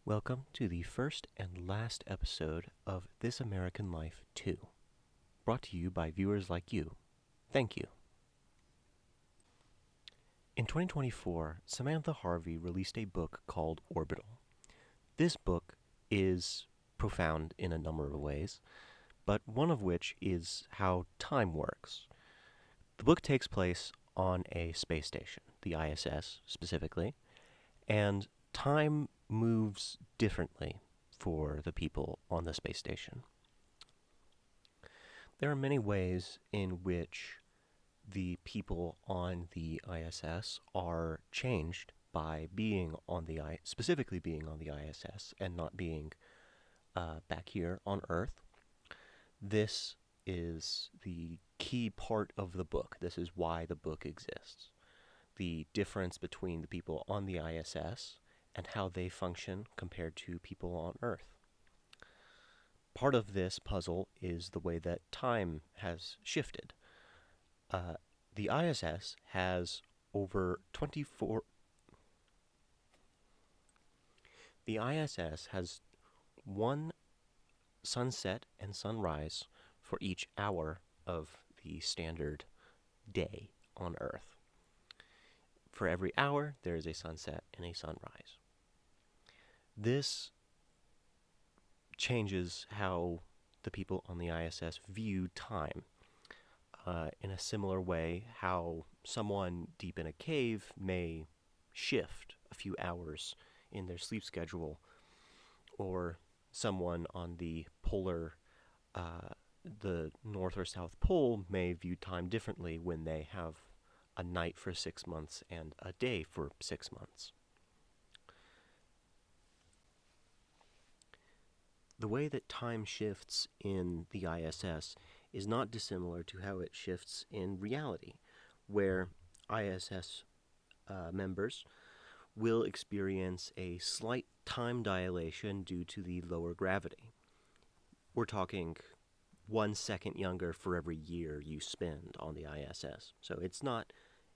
Welcome to the first and last episode of This American Life 2, brought to you by viewers like you. Thank you. In 2024, Samantha Harvey released a book called Orbital. This book is profound in a number of ways, but one of which is how time works. The book takes place on a space station, the ISS specifically, and time moves differently for the people on the space station. There are many ways in which the people on the ISS are changed by being on specifically being on the ISS and not being back here on Earth. This is the key part of the book. This is why the book exists. The difference between the people on the ISS and how they function compared to people on Earth. Part of this puzzle is the way that time has shifted. The ISS has over 24... The ISS has one sunset and sunrise for each hour of the standard day on Earth. For every hour, there is a sunset and a sunrise. This changes how the people on the ISS view time. In a similar way, how someone deep in a cave may shift a few hours in their sleep schedule, or someone on the North or South Pole may view time differently when they have a night for 6 months and a day for 6 months. The way that time shifts in the ISS is not dissimilar to how it shifts in reality, where ISS members will experience a slight time dilation due to the lower gravity. We're talking 1 second younger for every year you spend on the ISS. So it's not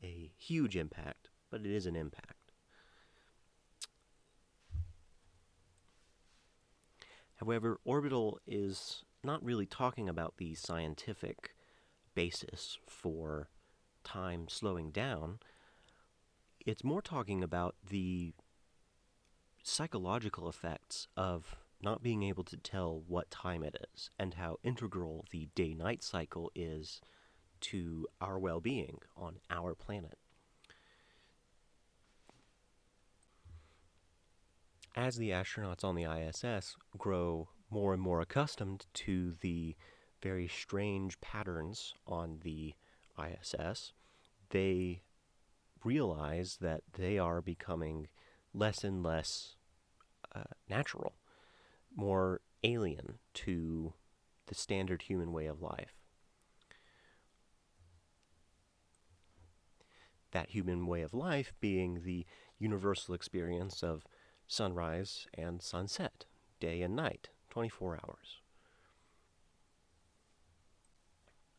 a huge impact, but it is an impact. However, Orbital is not really talking about the scientific basis for time slowing down. It's more talking about the psychological effects of not being able to tell what time it is and how integral the day-night cycle is to our well-being on our planet. As the astronauts on the ISS grow more and more accustomed to the very strange patterns on the ISS, they realize that they are becoming less and less natural, more alien to the standard human way of life. That human way of life being the universal experience of sunrise and sunset, day and night, 24 hours.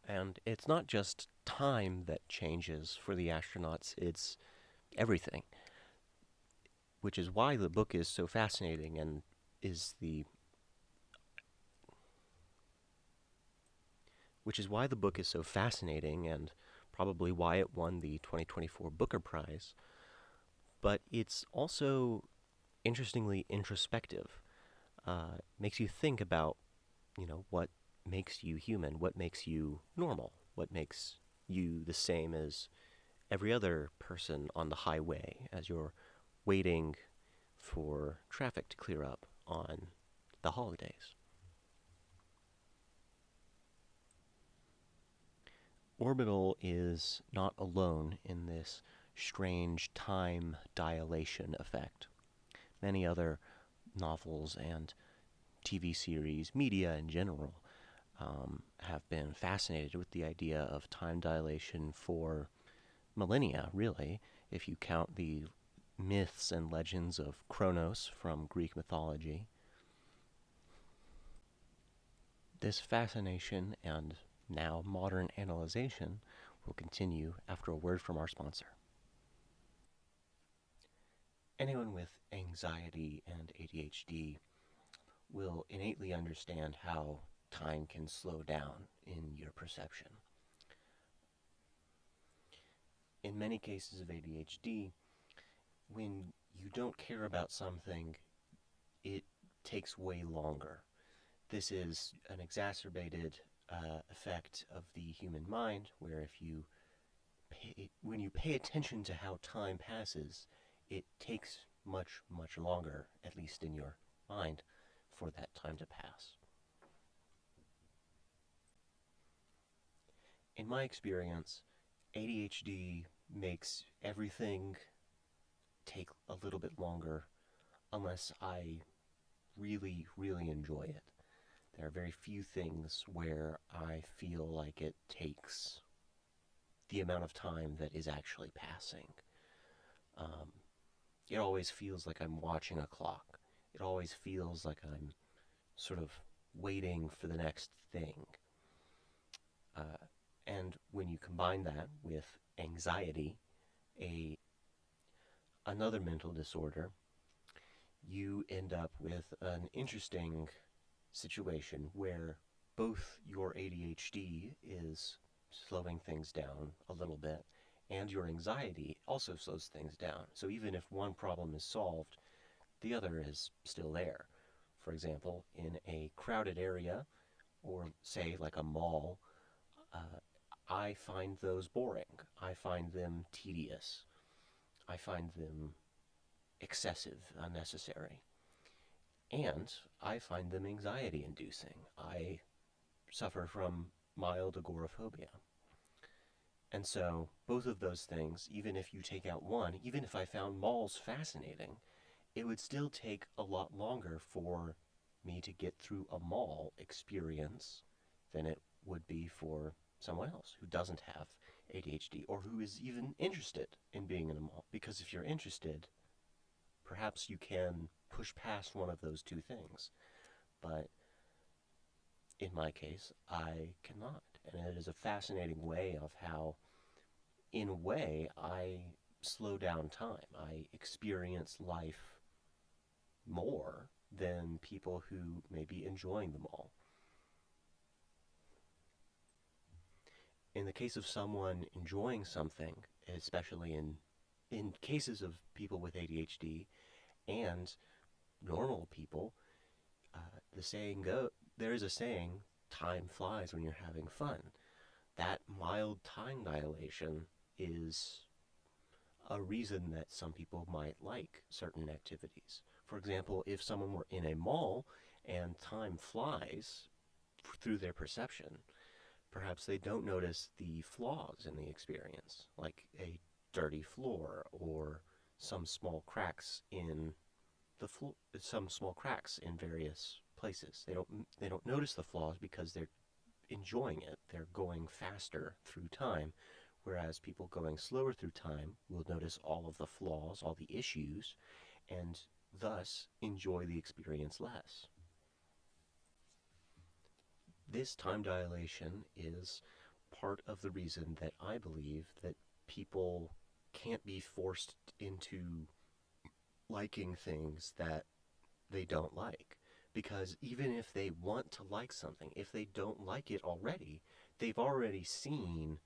And it's not just time that changes for the astronauts, it's everything. Which is why the book is so fascinating and probably why it won the 2024 Booker Prize. But it's also interestingly introspective. Makes you think about, what makes you human, what makes you normal, what makes you the same as every other person on the highway as you're waiting for traffic to clear up on the holidays. Orbital is not alone in this strange time dilation effect. Many other novels and TV series, media in general, have been fascinated with the idea of time dilation for millennia, really, if you count the myths and legends of Kronos from Greek mythology. This fascination and now modern analyzation will continue after a word from our sponsor. Anyone with anxiety anxiety and ADHD will innately understand how time can slow down in your perception. In many cases of ADHD, when you don't care about something, it takes way longer. This is an exacerbated effect of the human mind, where when you pay attention to how time passes, it takes much, much longer, at least in your mind, for that time to pass. In my experience, ADHD makes everything take a little bit longer unless I really, really enjoy it. There are very few things where I feel like it takes the amount of time that is actually passing. Um, it always feels like I'm watching a clock. It always feels like I'm sort of waiting for the next thing. And when you combine that with anxiety, another mental disorder, you end up with an interesting situation where both your ADHD is slowing things down a little bit, and your anxiety also slows things down. So even if one problem is solved, the other is still there. For example, in a crowded area, or say like a mall, I find those boring. I find them tedious. I find them excessive, unnecessary. And I find them anxiety inducing. I suffer from mild agoraphobia. And so, both of those things, even if you take out one, even if I found malls fascinating, it would still take a lot longer for me to get through a mall experience than it would be for someone else who doesn't have ADHD or who is even interested in being in a mall. Because if you're interested, perhaps you can push past one of those two things. But in my case, I cannot. And it is a fascinating way of how, in a way, I slow down time. I experience life more than people who may be enjoying them all. In the case of someone enjoying something, especially in cases of people with ADHD and normal people, the saying there is a saying, time flies when you're having fun. That mild time dilation is a reason that some people might like certain activities. For example, if someone were in a mall and time flies through their perception, perhaps they don't notice the flaws in the experience, like a dirty floor or some small cracks in the floor, some small cracks in various places. They don't notice the flaws because they're enjoying it. They're going faster through time, whereas people going slower through time will notice all of the flaws, all the issues, and thus enjoy the experience less. This time dilation is part of the reason that I believe that people can't be forced into liking things that they don't like. Because even if they want to like something, if they don't like it already, they've already seen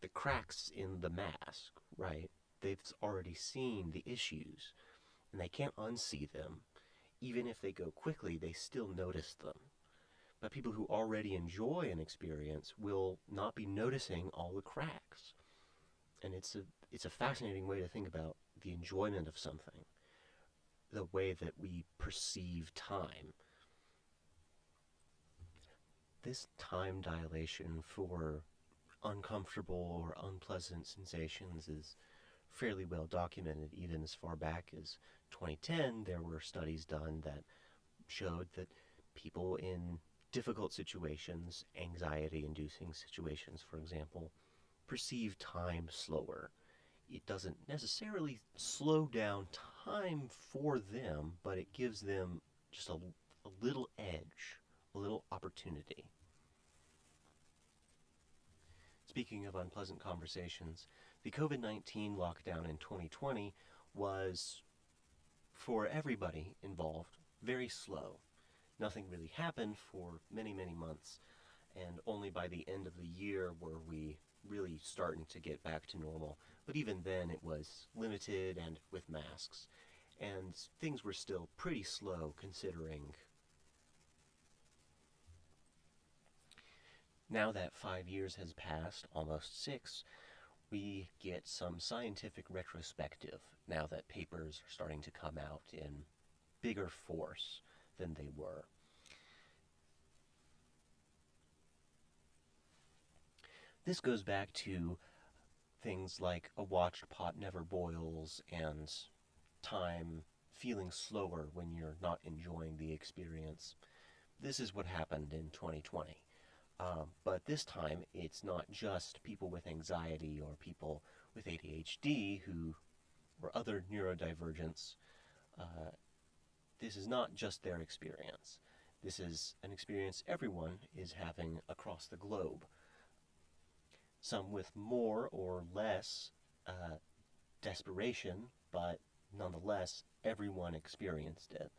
the cracks in the mask, right? They've already seen the issues, and they can't unsee them. Even if they go quickly, they still notice them. But people who already enjoy an experience will not be noticing all the cracks. And it's a fascinating way to think about the enjoyment of something, the way that we perceive time. This time dilation for uncomfortable or unpleasant sensations is fairly well documented. Even as far back as 2010, there were studies done that showed that people in difficult situations, anxiety-inducing situations, for example, perceive time slower. It doesn't necessarily slow down time for them, but it gives them just a little edge, a little opportunity. Speaking of unpleasant conversations, the COVID-19 lockdown in 2020 was for everybody involved, very slow. Nothing really happened for many, many months, and only by the end of the year were we really starting to get back to normal. But even then, it was limited and with masks, and things were still pretty slow considering. Now that 5 years has passed, almost 6, we get some scientific retrospective now that papers are starting to come out in bigger force than they were. This goes back to things like a watched pot never boils and time feeling slower when you're not enjoying the experience. This is what happened in 2020. But this time, it's not just people with anxiety or people with ADHD or other neurodivergence. Uh, this is not just their experience. This is an experience everyone is having across the globe. Some with more or less desperation, but nonetheless, everyone experienced it.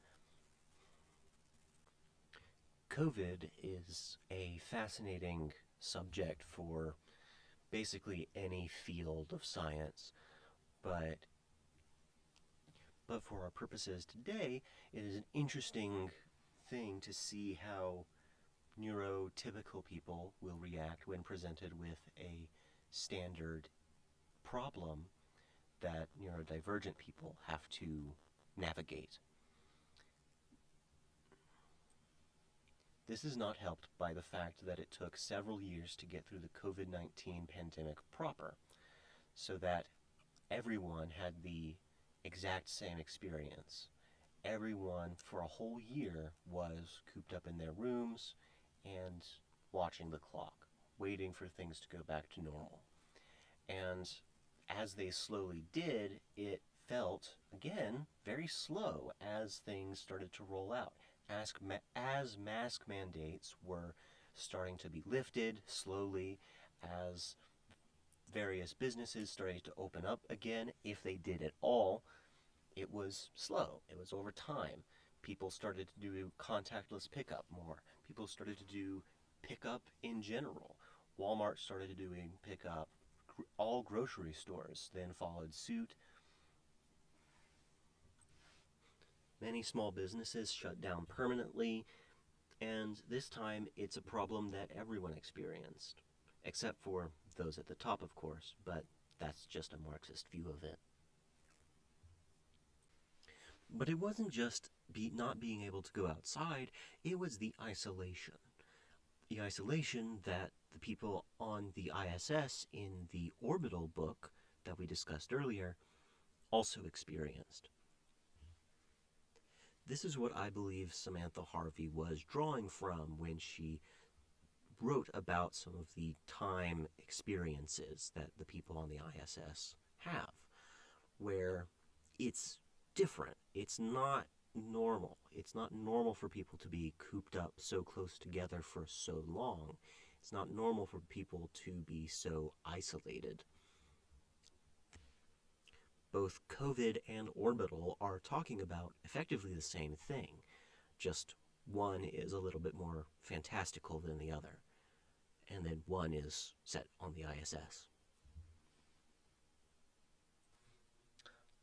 COVID is a fascinating subject for basically any field of science, but for our purposes today, it is an interesting thing to see how neurotypical people will react when presented with a standard problem that neurodivergent people have to navigate. This is not helped by the fact that it took several years to get through the COVID-19 pandemic proper, so that everyone had the exact same experience. Everyone for a whole year was cooped up in their rooms and watching the clock, waiting for things to go back to normal. And as they slowly did, it felt, again, very slow as things started to roll out. As mask mandates were starting to be lifted slowly, as various businesses started to open up again, if they did at all, it was slow. It was over time. People started to do contactless pickup more. People started to do pickup in general. Walmart started doing pickup. All grocery stores then followed suit. Many small businesses shut down permanently, and this time it's a problem that everyone experienced, except for those at the top, of course, but that's just a Marxist view of it. But it wasn't just not being able to go outside, it was the isolation. The isolation that the people on the ISS in the orbital book that we discussed earlier also experienced. This is what I believe Samantha Harvey was drawing from when she wrote about some of the time experiences that the people on the ISS have, where it's different. It's not normal. It's not normal for people to be cooped up so close together for so long. It's not normal for people to be so isolated. Both COVID and orbital are talking about effectively the same thing, just one is a little bit more fantastical than the other, and then one is set on the ISS.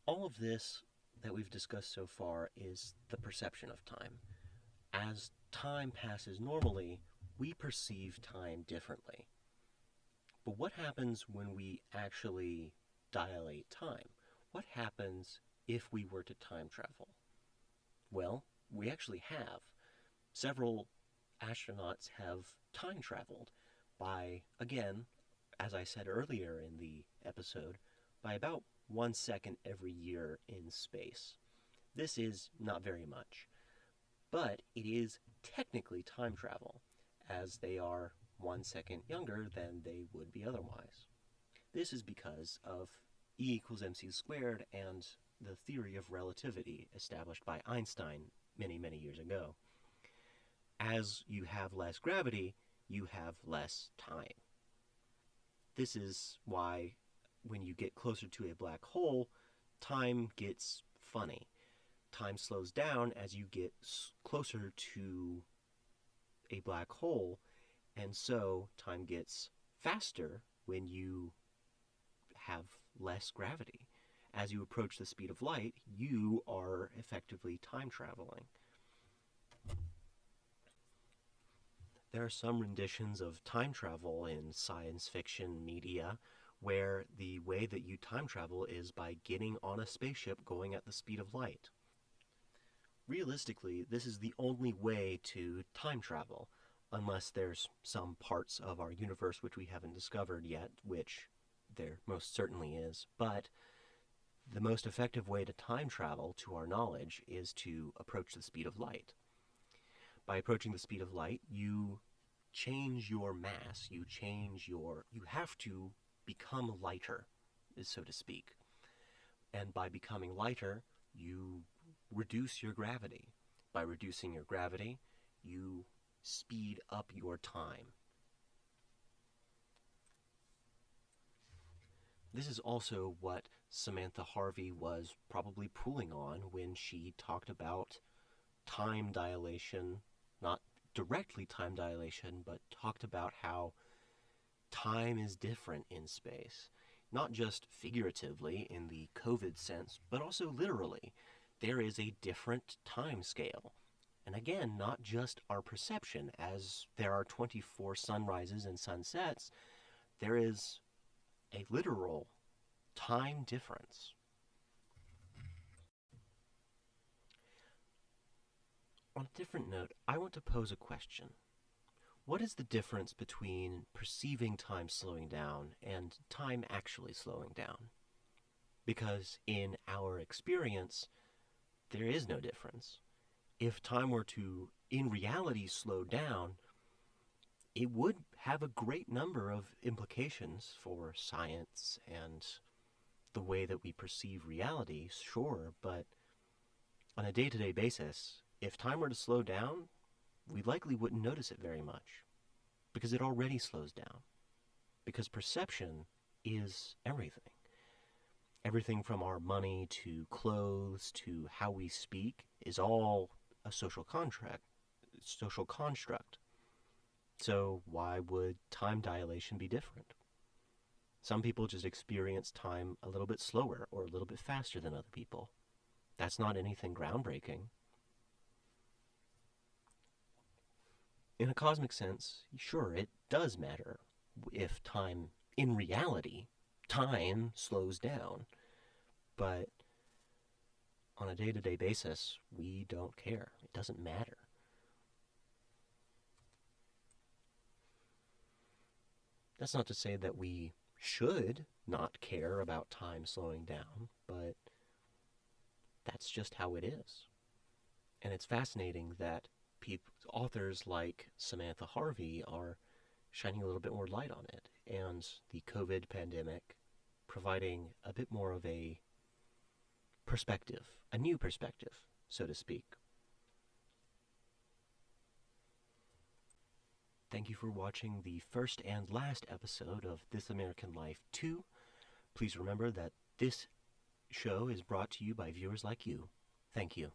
All of this that we've discussed so far is the perception of time. As time passes normally, we perceive time differently. But what happens when we actually dilate time? What happens if we were to time travel? Well, we actually have. Several astronauts have time traveled by, again, as I said earlier in the episode, by about 1 second every year in space. This is not very much, but it is technically time travel, as they are 1 second younger than they would be otherwise. This is because of E equals mc squared and the theory of relativity established by Einstein many, many years ago. As you have less gravity, you have less time. This is why when you get closer to a black hole, time gets funny. time slows down as you get closer to a black hole, and so time gets faster when you have less gravity. As you approach the speed of light, you are effectively time traveling. There are some renditions of time travel in science fiction media where the way that you time travel is by getting on a spaceship going at the speed of light. Realistically, this is the only way to time travel, unless there's some parts of our universe which we haven't discovered yet, which there most certainly is. But the most effective way to time travel, to our knowledge, is to approach the speed of light. By approaching the speed of light, you change your mass, you have to become lighter, so to speak. And by becoming lighter, you reduce your gravity. By reducing your gravity, you speed up your time. This is also what Samantha Harvey was probably pulling on when she talked about time dilation, not directly time dilation, but talked about how time is different in space. Not just figuratively in the COVID sense, but also literally. There is a different time scale. And again, not just our perception, as there are 24 sunrises and sunsets, there is a literal time difference. On a different note, I want to pose a question. What is the difference between perceiving time slowing down and time actually slowing down? Because in our experience, there is no difference. If time were to, in reality, slow down, it would have a great number of implications for science and the way that we perceive reality, sure, but on a day-to-day basis, if time were to slow down, we likely wouldn't notice it very much, because it already slows down. Because perception is everything. Everything from our money to clothes to how we speak is all a social construct. So why would time dilation be different? Some people just experience time a little bit slower or a little bit faster than other people. That's not anything groundbreaking. In a cosmic sense, sure, it does matter if time, in reality, time slows down. But on a day-to-day basis, we don't care. It doesn't matter. That's not to say that we should not care about time slowing down, but that's just how it is. And it's fascinating that authors like Samantha Harvey are shining a little bit more light on it, and the COVID pandemic providing a bit more of a perspective, a new perspective, so to speak. Thank you for watching the first and last episode of This American Life 2. Please remember that this show is brought to you by viewers like you. Thank you.